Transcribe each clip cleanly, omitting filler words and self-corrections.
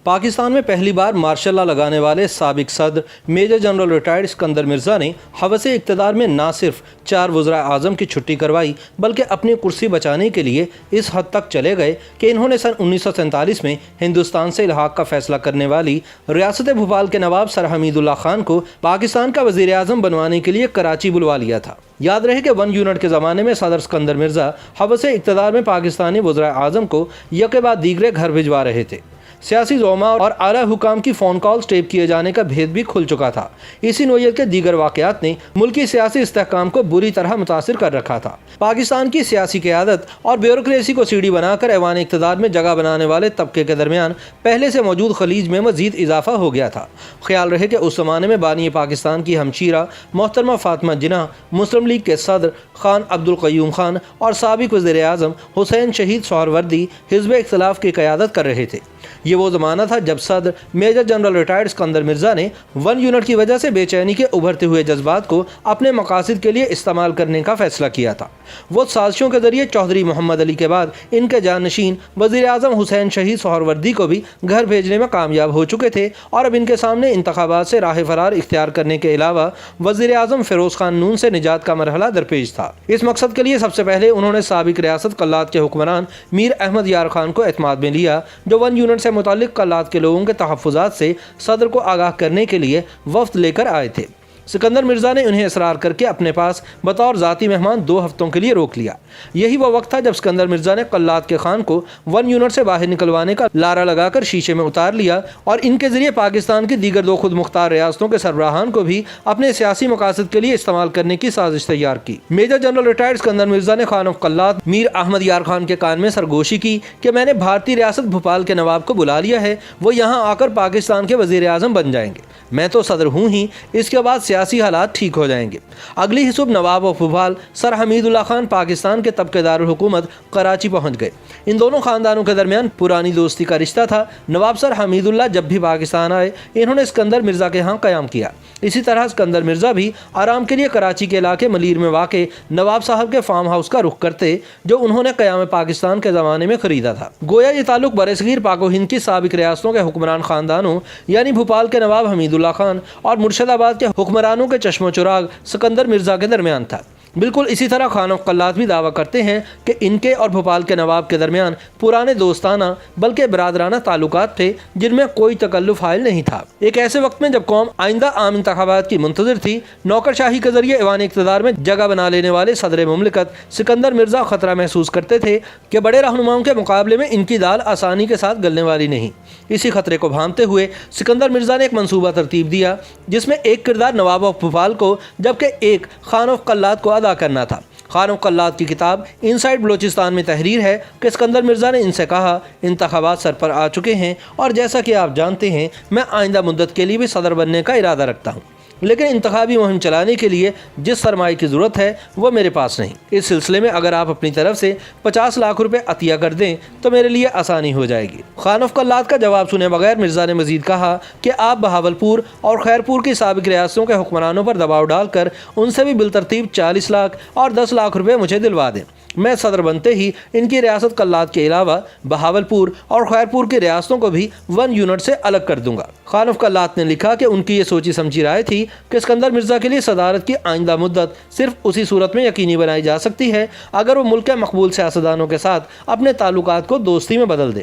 پاکستان میں پہلی بار martial law لگانے والے سابق صدر major general retired Iskandar Mirza نے ہوس اقتدار میں نہ صرف 4 وزراء اعظم کی چھٹی کروائی بلکہ اپنی کرسی بچانے کے لیے اس حد تک چلے گئے کہ انہوں نے سن 1947 میں ہندوستان سے الحاق کا فیصلہ کرنے والی ریاست بھوپال کے نواب سر حمید اللہ خان کو پاکستان کا وزیر اعظم بنوانے کے لیے کراچی بلوا لیا تھا۔ یاد رہے کہ 1 یونٹ کے زمانے میں صدر اسکندر مرزا ہوس اقتدار میں پاکستانی وزراء اعظم کو یکے بعد دیگرے گھر بھجوا رہے تھے۔ سیاسی زعما اور اعلیٰ حکام کی فون کالز ٹیپ کیے جانے کا بھید بھی کھل چکا تھا۔ اسی نوعیت کے دیگر واقعات نے ملکی سیاسی استحکام کو بری طرح متاثر کر رکھا تھا۔ پاکستان کی سیاسی قیادت اور بیوروکریسی کو سیڑھی بنا کر ایوان اقتدار میں جگہ بنانے والے طبقے کے درمیان پہلے سے موجود خلیج میں مزید اضافہ ہو گیا تھا۔ خیال رہے کہ اس زمانے میں بانی پاکستان کی ہمشیرہ محترمہ فاطمہ جناح مسلم لیگ کے صدر خان عبدالقیوم خان اور سابق وزیر اعظم حسین شہید سہروردی حزب اختلاف کی قیادت کر رہے تھے۔ یہ وہ زمانہ تھا جب صدر major general retired Iskandar Mirza نے 1 یونٹ کی وجہ سے بے چینی کے ابھرتے ہوئے جذبات کو اپنے مقاصد کے لیے استعمال کرنے کا فیصلہ کیا تھا۔ وہ سازشوں کے ذریعے چودھری محمد علی کے بعد ان کے جانشین وزیر اعظم حسین شہید سہروردی کو بھی گھر بھیجنے میں کامیاب ہو چکے تھے اور اب ان کے سامنے انتخابات سے راہ فرار اختیار کرنے کے علاوہ وزیر اعظم فیروز خان نون سے نجات کا مرحلہ درپیش تھا۔ اس مقصد کے لیے سب سے پہلے انہوں نے سابق ریاست قلات کے حکمران میر احمد یار خان کو اعتماد میں لیا، جو 1 یونٹ سے متعلق قلات کے لوگوں کے تحفظات سے صدر کو آگاہ کرنے کے لیے وفد لے کر آئے تھے۔ سکندر مرزا نے انہیں اصرار کر کے اپنے پاس بطور ذاتی مہمان 2 ہفتوں کے لیے روک لیا۔ یہی وہ وقت تھا جب سکندر مرزا نے قلات کے خان کو 1 یونٹ سے باہر نکلوانے کا لارا لگا کر شیشے میں اتار لیا اور ان کے ذریعے پاکستان کی دیگر 2 خود مختار ریاستوں کے سربراہان کو بھی اپنے سیاسی مقاصد کے لیے استعمال کرنے کی سازش تیار کی۔ Major general retired Sikandar Mirza نے خان آف قلات میر احمد یار خان کے کان میں سرگوشی کی کہ میں نے بھارتی ریاست بھوپال کے نواب کو بلا لیا ہے، وہ یہاں آ کر پاکستان کے وزیر اعظم بن جائیں گے، میں تو صدر ہوں ہی، اس کے بعد سیاسی حالات ٹھیک ہو جائیں گے۔ اگلی ہی صبح نواب آف بھوپال سر حمید اللہ خان پاکستان کے طبقے دارالحکومت کراچی پہنچ گئے۔ ان دونوں خاندانوں کے درمیان پرانی دوستی کا رشتہ تھا۔ نواب سر حمید اللہ جب بھی پاکستان آئے انہوں نے اسکندر مرزا کے ہاں قیام کیا۔ اسی طرح اسکندر مرزا بھی آرام کے لیے کراچی کے علاقے ملیر میں واقع نواب صاحب کے فارم ہاؤس کا رخ کرتے، جو انہوں نے قیام پاکستان کے زمانے میں خریدا تھا۔ گویا یہ تعلق برصغیر پاک و ہند کی سابق ریاستوں کے حکمران خاندانوں یعنی بھوپال کے نواب حمید اللہ خان اور مرشد آباد کے حکمرانوں کے چشم و چراغ سکندر مرزا کے درمیان تھا۔ بالکل اسی طرح خان آف قلات بھی دعویٰ کرتے ہیں کہ ان کے اور بھوپال کے نواب کے درمیان پرانے دوستانہ بلکہ برادرانہ تعلقات تھے جن میں کوئی تکلف حائل نہیں تھا۔ ایک ایسے وقت میں جب قوم آئندہ عام انتخابات کی منتظر تھی، نوکرشاہی کے ذریعے ایوان اقتدار میں جگہ بنا لینے والے صدر مملکت سکندر مرزا خطرہ محسوس کرتے تھے کہ بڑے رہنماؤں کے مقابلے میں ان کی دال آسانی کے ساتھ گلنے والی نہیں۔ اسی خطرے کو بھانپتے ہوئے سکندر مرزا نے ایک منصوبہ ترتیب دیا جس میں ایک کردار نواب آف بھوپال کو جبکہ ایک خان آف قلات کو ادا کرنا تھا۔ خان آف قلات کی کتاب انسائیڈ بلوچستان میں تحریر ہے کہ اسکندر مرزا نے ان سے کہا، انتخابات سر پر آ چکے ہیں اور جیسا کہ آپ جانتے ہیں میں آئندہ مدت کے لیے بھی صدر بننے کا ارادہ رکھتا ہوں، لیکن انتخابی مہم چلانے کے لیے جس سرمایہ کی ضرورت ہے وہ میرے پاس نہیں۔ اس سلسلے میں اگر آپ اپنی طرف سے 50 لاکھ روپے عطیہ کر دیں تو میرے لیے آسانی ہو جائے گی۔ خان آف قلات کا جواب سنے بغیر مرزا نے مزید کہا کہ آپ بہاولپور اور خیرپور کی سابق ریاستوں کے حکمرانوں پر دباؤ ڈال کر ان سے بھی بالترتیب 40 لاکھ اور 10 لاکھ روپے مجھے دلوا دیں، میں صدر بنتے ہی ان کی ریاست قلات کے علاوہ بہاولپور اور خیرپور کی ریاستوں کو بھی 1 یونٹ سے الگ کر دوں گا۔ خان آف قلات نے لکھا کہ ان کی یہ سوچی سمجھی رائے تھی کہ اسکندر مرزا کے لیے صدارت کی آئندہ مدت صرف اسی صورت میں یقینی بنائی جا سکتی ہے اگر وہ ملک کے مقبول سیاستدانوں کے ساتھ اپنے تعلقات کو دوستی میں بدل دے۔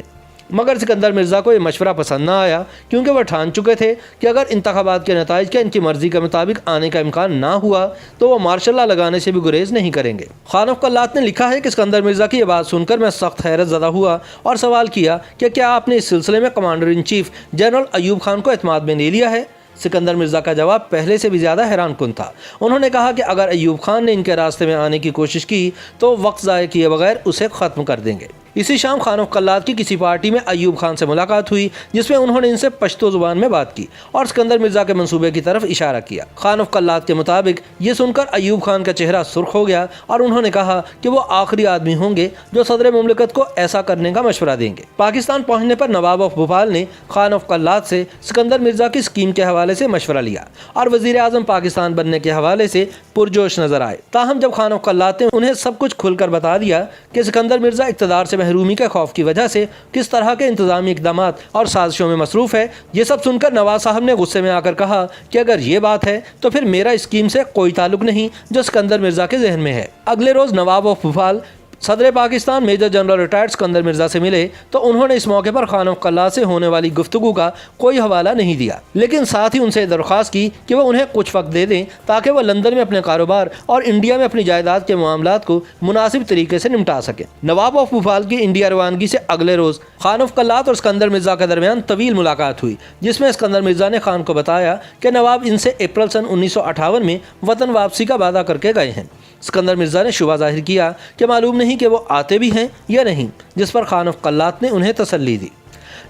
مگر سکندر مرزا کو یہ مشورہ پسند نہ آیا، کیونکہ وہ ٹھان چکے تھے کہ اگر انتخابات کے نتائج کے ان کی مرضی کے مطابق آنے کا امکان نہ ہوا تو وہ مارشل لا لگانے سے بھی گریز نہیں کریں گے۔ خان آف قلات نے لکھا ہے کہ سکندر مرزا کی یہ بات سن کر میں سخت حیرت زدہ ہوا اور سوال کیا کہ کیا آپ نے اس سلسلے میں commander in chief general Ayub Khan کو اعتماد میں لے لیا ہے؟ سکندر مرزا کا جواب پہلے سے بھی زیادہ حیران کن تھا۔ انہوں نے کہا کہ اگر ایوب خان نے ان کے راستے میں آنے کی کوشش کی تو وقت ضائع کیے بغیر اسے ختم کر دیں گے۔ اسی شام خان آف قلات کی کسی پارٹی میں ایوب خان سے ملاقات ہوئی جس میں انہوں نے ان سے پشتو زبان میں بات کی اور سکندر مرزا کے منصوبے کی طرف اشارہ کیا۔ خان آف قلات کے مطابق یہ سن کر ایوب خان کا چہرہ سرخ ہو گیا اور انہوں نے کہا کہ وہ آخری آدمی ہوں گے جو صدر مملکت کو ایسا کرنے کا مشورہ دیں گے۔ پاکستان پہنچنے پر نواب آف بھوپال نے خان آف قلات سے سکندر مرزا کی اسکیم کے حوالے سے مشورہ لیا اور وزیر اعظم پاکستان بننے کے حوالے سے پرجوش نظر آئے۔ تاہم جب خان آف قلات نے انہیں سب کچھ کھل کر بتا دیا کہ سکندر مرزا اقتدار سے محرومی کے خوف کی وجہ سے کس طرح کے انتظامی اقدامات اور سازشوں میں مصروف ہے۔ یہ سب سن کر نواز صاحب نے غصے میں آ کر کہا کہ اگر یہ بات ہے تو پھر میرا اسکیم سے کوئی تعلق نہیں جو اسکندر مرزا کے ذہن میں ہے۔ اگلے روز نواب آف بھوپال صدر Pakistan major general retired Iskandar Mirza سے ملے تو انہوں نے اس موقع پر خان آف قلات سے ہونے والی گفتگو کا کوئی حوالہ نہیں دیا، لیکن ساتھ ہی ان سے درخواست کی کہ وہ انہیں کچھ وقت دے دیں تاکہ وہ لندن میں اپنے کاروبار اور انڈیا میں اپنی جائیداد کے معاملات کو مناسب طریقے سے نمٹا سکیں۔ نواب آف بھوپال کی انڈیا روانگی سے اگلے روز خان آف قلات اور اسکندر مرزا کے درمیان طویل ملاقات ہوئی، جس میں اسکندر مرزا نے خان کو بتایا کہ نواب ان سے اپریل سن 1958 میں وطن واپسی کا وعدہ کر کے گئے ہیں۔ اسکندر مرزا نے شبہ ظاہر کیا کہ معلوم نہیں کہ وہ آتے بھی ہیں یا نہیں، جس پر خان آف قلات نے انہیں تسلی دی۔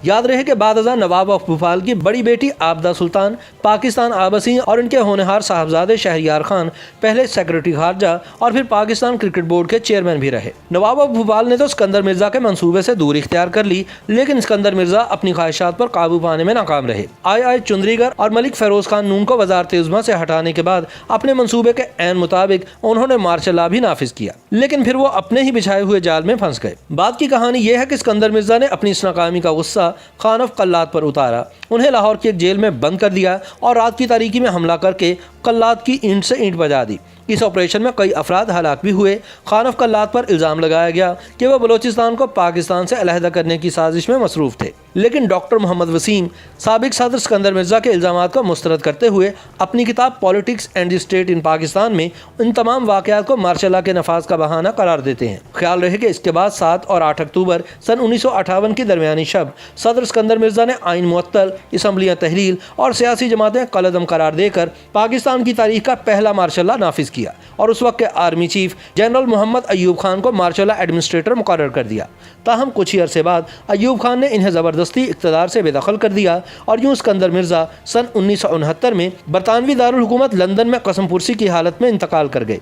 یاد رہے کہ بعد ازاں نواب آف بھوپال کی بڑی بیٹی آبدہ سلطان پاکستان آبسی اور ان کے ہونہار صاحبزادے شہریار خان پہلے سیکرٹری خارجہ اور پھر پاکستان کرکٹ بورڈ کے چیئرمین بھی رہے۔ نواب آف بھوپال نے تو اسکندر مرزا کے منصوبے سے دور اختیار کر لی، لیکن اسکندر مرزا اپنی خواہشات پر قابو پانے میں ناکام رہے۔ آئی چندری گر اور ملک فیروز خان نون کو وزارت عظمیٰ سے ہٹانے کے بعد اپنے منصوبے کے عین مطابق انہوں نے مارشل لا بھی نافذ کیا، لیکن پھر وہ اپنے ہی بچھائے ہوئے جال میں پھنس گئے۔ بات کی کہانی یہ ہے کہ اسکندر مرزا نے اپنی اس ناکامی کا غصہ خان آف قلات پر اتارا، انہیں لاہور کی ایک جیل میں بند کر دیا اور رات کی تاریکی میں حملہ کر کے قلات کی اینٹ سے اینٹ بجا دی۔ اس آپریشن میں کئی افراد ہلاک بھی ہوئے۔ خان آف قلات پر الزام لگایا گیا کہ وہ بلوچستان کو پاکستان سے علیحدہ کرنے کی سازش میں مصروف تھے، لیکن ڈاکٹر محمد وسیم سابق صدر اسکندر مرزا کے الزامات کو مسترد کرتے ہوئے اپنی کتاب پالیٹکس اینڈ دی اسٹیٹ ان پاکستان میں ان تمام واقعات کو مارشل لا کے نفاذ کا بہانہ قرار دیتے ہیں۔ خیال رہے کہ اس کے بعد 7 اور 8 اکتوبر سن 1958 کی درمیانی شب صدر اسکندر مرزا نے آئین معطل، اسمبلیاں تحلیل اور سیاسی جماعتیں قلعدم قرار دے کر پاکستان کی تاریخ کا پہلا مارشل لا نافذ کیا اور اس وقت کے آرمی چیف جنرل محمد ایوب خان کو مارشل لا ایڈمنسٹریٹر مقرر کر دیا۔ تاہم کچھ ہی عرصے بعد ایوب خان نے انہیں زبردستی اقتدار سے بے دخل کر دیا اور یوں اسکندر مرزا سن 1969 میں برطانوی دارالحکومت لندن میں قسم پرسی کی حالت میں انتقال کر گئے۔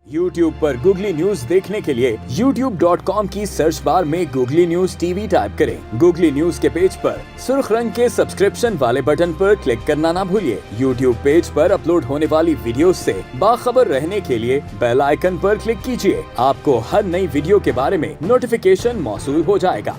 YouTube پر گوگلی نیوز دیکھنے کے لیے youtube.com کی سرچ بار میں googly news T V type کریں۔ گوگلی نیوز کے پیج پر سرخ رنگ کے سبسکرپشن والے بٹن پر کلک کرنا نہ بھولیے۔ YouTube پیج پر اپلوڈ ہونے والی ویڈیوز سے باخبر رہنے کے لیے بیل آئیکن پر کلک کیجیے۔ آپ کو ہر نئی ویڈیو کے بارے میں نوٹیفیکیشن موصول ہو جائے گا۔